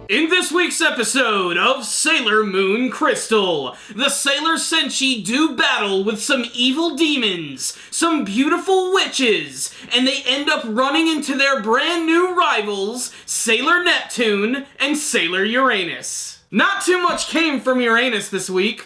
In this week's episode of Sailor Moon Crystal, the Sailor Senshi do battle with some evil demons, some beautiful witches, and they end up running into their brand new rivals, Sailor Neptune and Sailor Uranus. Not too much came from Uranus this week.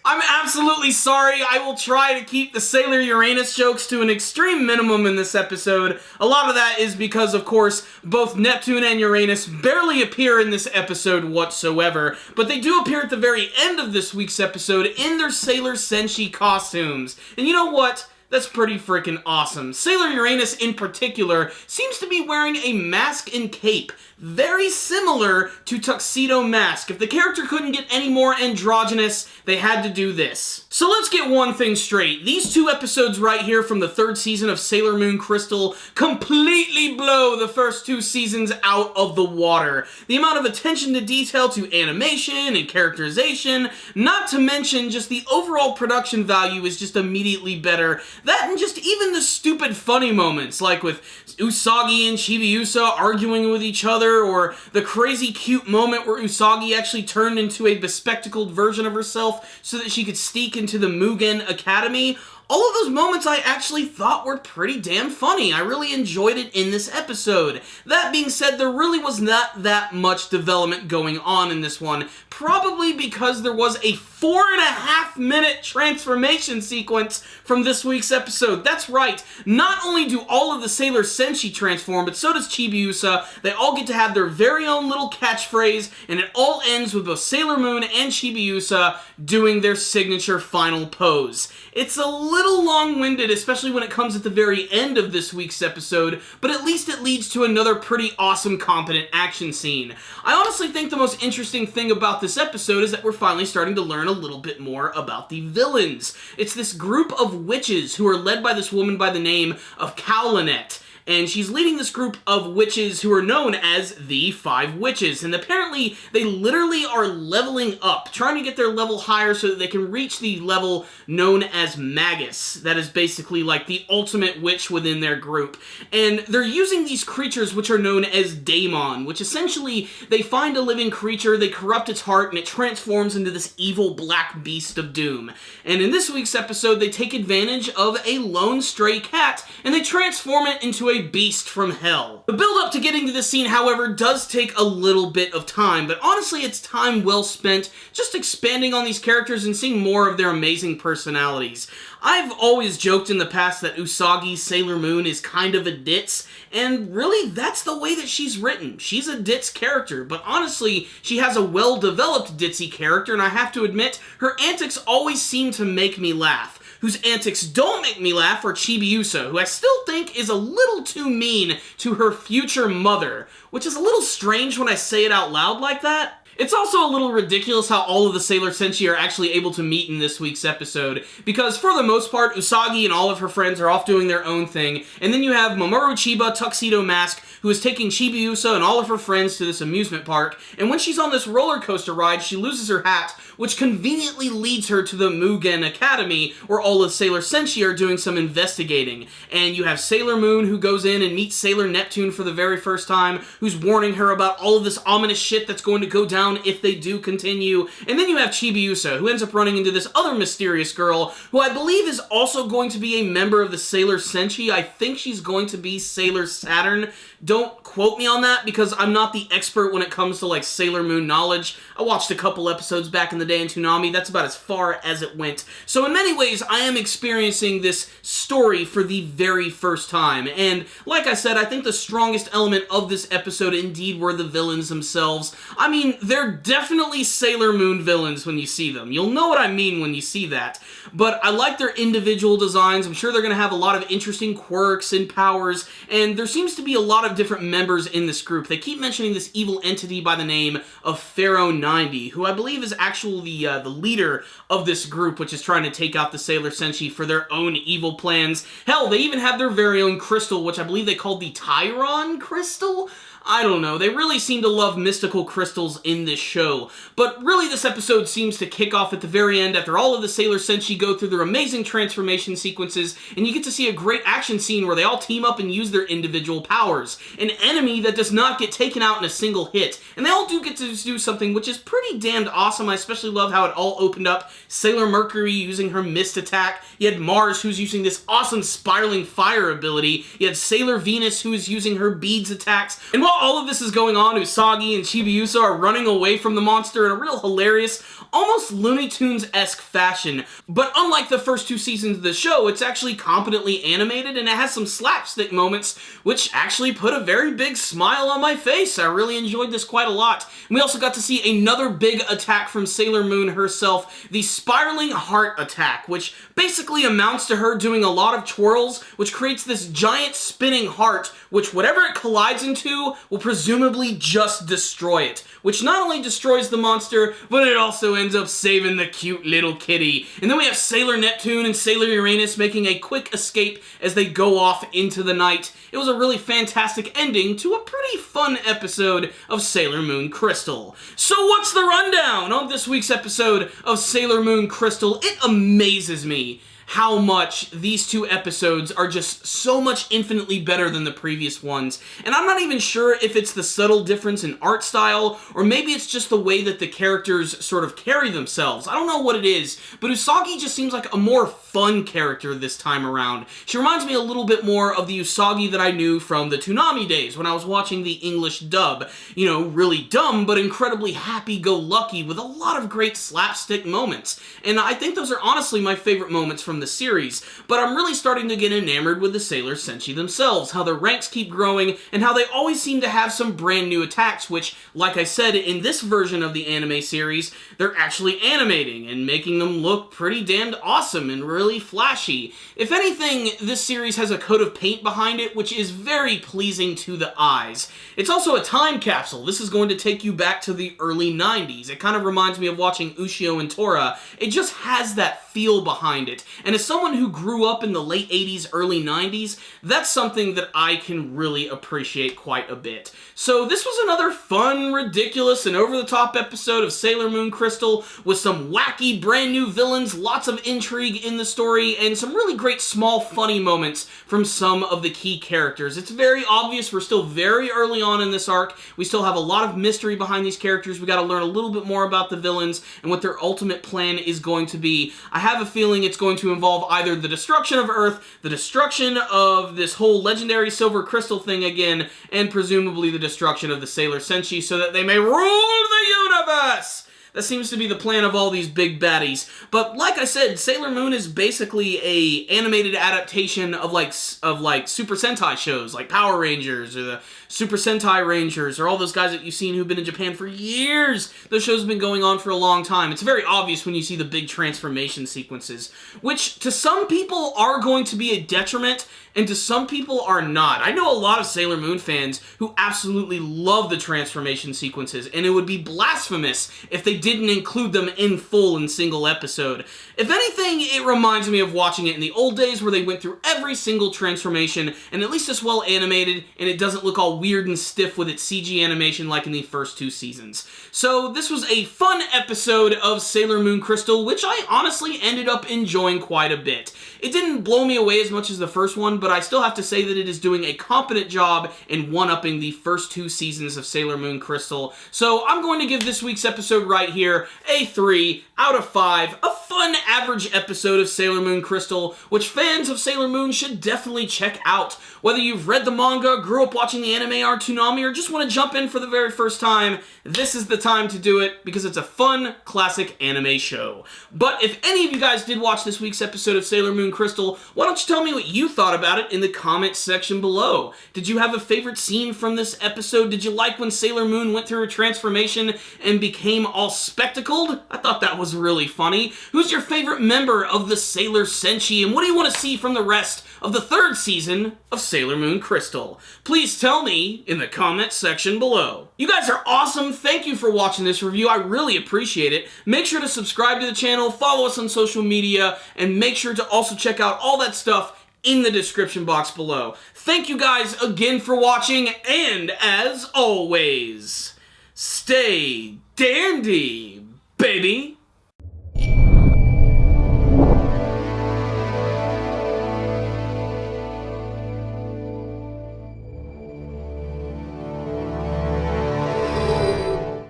I'm absolutely sorry. I will try to keep the Sailor Uranus jokes to an extreme minimum in this episode. A lot of that is because, of course, both Neptune and Uranus barely appear in this episode whatsoever, but they do appear at the very end of this week's episode in their Sailor Senshi costumes. And you know what? That's pretty freaking awesome. Sailor Uranus, in particular, seems to be wearing a mask and cape, very similar to Tuxedo Mask. If the character couldn't get any more androgynous, they had to do this. So let's get one thing straight. These two episodes right here from the third season of Sailor Moon Crystal completely blow the first two seasons out of the water. The amount of attention to detail to animation and characterization, not to mention just the overall production value is just immediately better. That and just even the stupid funny moments, like with Usagi and Chibi-usa arguing with each other, or the crazy cute moment where Usagi actually turned into a bespectacled version of herself so that she could sneak into the Mugen Academy. All of those moments I actually thought were pretty damn funny. I really enjoyed it in this episode. That being said, there really was not that much development going on in this one, probably because there was a 4.5-minute transformation sequence from this week's episode. That's right, not only do all of the Sailor Senshi transform, but so does Chibi-usa. They all get to have their very own little catchphrase, and it all ends with both Sailor Moon and Chibi-usa doing their signature final pose. It's a little long-winded, especially when it comes at the very end of this week's episode, but at least it leads to another pretty awesome, competent action scene. I honestly think the most interesting thing about this episode is that we're finally starting to learn a little bit more about the villains. It's this group of witches who are led by this woman by the name of Cowlinet. And she's leading this group of witches who are known as the Five Witches. And apparently, they literally are leveling up, trying to get their level higher so that they can reach the level known as Magus. That is basically like the ultimate witch within their group. And they're using these creatures which are known as Daemon, which essentially, they find a living creature, they corrupt its heart, and it transforms into this evil black beast of doom. And in this week's episode, they take advantage of a lone stray cat, and they transform it into a beast from hell. The build-up to getting to this scene, however, does take a little bit of time, but honestly, it's time well spent just expanding on these characters and seeing more of their amazing personalities. I've always joked in the past that Usagi's Sailor Moon is kind of a ditz, and really, that's the way that she's written. She's a ditz character, but honestly, she has a well-developed ditzy character, and I have to admit, her antics always seem to make me laugh. Whose antics don't make me laugh are Chibi-usa, who I still think is a little too mean to her future mother, which is a little strange when I say it out loud like that. It's also a little ridiculous how all of the Sailor Senshi are actually able to meet in this week's episode, because for the most part, Usagi and all of her friends are off doing their own thing, and then you have Mamoru Chiba, Tuxedo Mask, who is taking Chibi-usa and all of her friends to this amusement park, and when she's on this roller coaster ride, she loses her hat, which conveniently leads her to the Mugen Academy, where all of Sailor Senshi are doing some investigating. And you have Sailor Moon, who goes in and meets Sailor Neptune for the very first time, who's warning her about all of this ominous shit that's going to go down if they do continue. And then you have Chibi-usa, who ends up running into this other mysterious girl, who I believe is also going to be a member of the Sailor Senshi. I think she's going to be Sailor Saturn. Don't quote me on that, because I'm not the expert when it comes to, like, Sailor Moon knowledge. I watched a couple episodes back in the day in Toonami. That's about as far as it went. So in many ways, I am experiencing this story for the very first time. And like I said, I think the strongest element of this episode indeed were the villains themselves. I mean, they're definitely Sailor Moon villains when you see them. You'll know what I mean when you see that. But I like their individual designs. I'm sure they're going to have a lot of interesting quirks and powers. And there seems to be a lot of different members in this group. They keep mentioning this evil entity by the name of Pharaoh 90, who I believe is actually the leader of this group, which is trying to take out the Sailor Senshi for their own evil plans. Hell, they even have their very own crystal, which I believe they called the Tyron Crystal? I don't know, they really seem to love mystical crystals in this show. But really this episode seems to kick off at the very end after all of the Sailor Senshi go through their amazing transformation sequences, and you get to see a great action scene where they all team up and use their individual powers. An enemy that does not get taken out in a single hit. And they all do get to do something which is pretty damned awesome. I especially love how it all opened up. Sailor Mercury using her mist attack. You had Mars who's using this awesome spiraling fire ability. You had Sailor Venus who is using her beads attacks. And while all of this is going on, Usagi and Chibi-usa are running away from the monster in a real hilarious, almost Looney Tunes-esque fashion. But unlike the first two seasons of the show, it's actually competently animated and it has some slapstick moments which actually put a very big smile on my face. I really enjoyed this quite a lot. And we also got to see another big attack from Sailor Moon herself, the spiraling heart attack, which basically amounts to her doing a lot of twirls, which creates this giant spinning heart, which whatever it collides into will presumably just destroy it. Which not only destroys the monster, but it also ends up saving the cute little kitty. And then we have Sailor Neptune and Sailor Uranus making a quick escape as they go off into the night. It was a really fantastic ending to a pretty fun episode of Sailor Moon Crystal. So what's the rundown on this week's episode of Sailor Moon Crystal? It amazes me how much these two episodes are just so much infinitely better than the previous ones. And I'm not even sure if it's the subtle difference in art style, or maybe it's just the way that the characters sort of carry themselves. I don't know what it is, but Usagi just seems like a more fun character this time around. She reminds me a little bit more of the Usagi that I knew from the Toonami days when I was watching the English dub. You know, really dumb, but incredibly happy-go-lucky with a lot of great slapstick moments. And I think those are honestly my favorite moments from the series, but I'm really starting to get enamored with the Sailor Senshi themselves, how their ranks keep growing, and how they always seem to have some brand new attacks, which, like I said, in this version of the anime series, they're actually animating and making them look pretty damned awesome and really flashy. If anything, this series has a coat of paint behind it, which is very pleasing to the eyes. It's also a time capsule. This is going to take you back to the early 90s. It kind of reminds me of watching Ushio and Tora. It just has that feel behind it. And as someone who grew up in the late 80s, early 90s, that's something that I can really appreciate quite a bit. So this was another fun, ridiculous, and over-the-top episode of Sailor Moon Crystal with some wacky, brand new villains, lots of intrigue in the story, and some really great small, funny moments from some of the key characters. It's very obvious we're still very early on in this arc. We still have a lot of mystery behind these characters. We got to learn a little bit more about the villains and what their ultimate plan is going to be. I have a feeling it's going to involve either the destruction of Earth, the destruction of this whole legendary silver crystal thing again, and presumably the destruction of the Sailor Senshi so that they may rule the universe! That seems to be the plan of all these big baddies. But like I said, Sailor Moon is basically a animated adaptation of like Super Sentai shows, like Power Rangers or the Super Sentai Rangers, or all those guys that you've seen who've been in Japan for years. Those shows have been going on for a long time. It's very obvious when you see the big transformation sequences, which to some people are going to be a detriment, and to some people are not. I know a lot of Sailor Moon fans who absolutely love the transformation sequences, and it would be blasphemous if they didn't include them in full in single episode. If anything, it reminds me of watching it in the old days where they went through every single transformation, and at least it's well animated, and it doesn't look all weird and stiff with its CG animation like in the first two seasons. So this was a fun episode of Sailor Moon Crystal, which I honestly ended up enjoying quite a bit. It didn't blow me away as much as the first one, but I still have to say that it is doing a competent job in one-upping the first two seasons of Sailor Moon Crystal. So I'm going to give this week's episode right here a 3 out of 5. A fun, average episode of Sailor Moon Crystal, which fans of Sailor Moon should definitely check out. Whether you've read the manga, grew up watching the anime or Toonami, or just want to jump in for the very first time, this is the time to do it, because it's a fun, classic anime show. But if any of you guys did watch this week's episode of Sailor Moon Crystal, why don't you tell me what you thought about it in the comments section below? Did you have a favorite scene from this episode? Did you like when Sailor Moon went through her transformation and became all spectacled? I thought that was really funny. Who's your favorite member of the Sailor Senshi, and what do you want to see from the rest of the third season of Sailor Moon Crystal? Please tell me in the comments section below. You guys are awesome. Thank you for watching this review. I really appreciate it. Make sure to subscribe to the channel, follow us on social media, and make sure to also check out all that stuff in the description box below. Thank you guys again for watching, and as always, stay dandy, baby!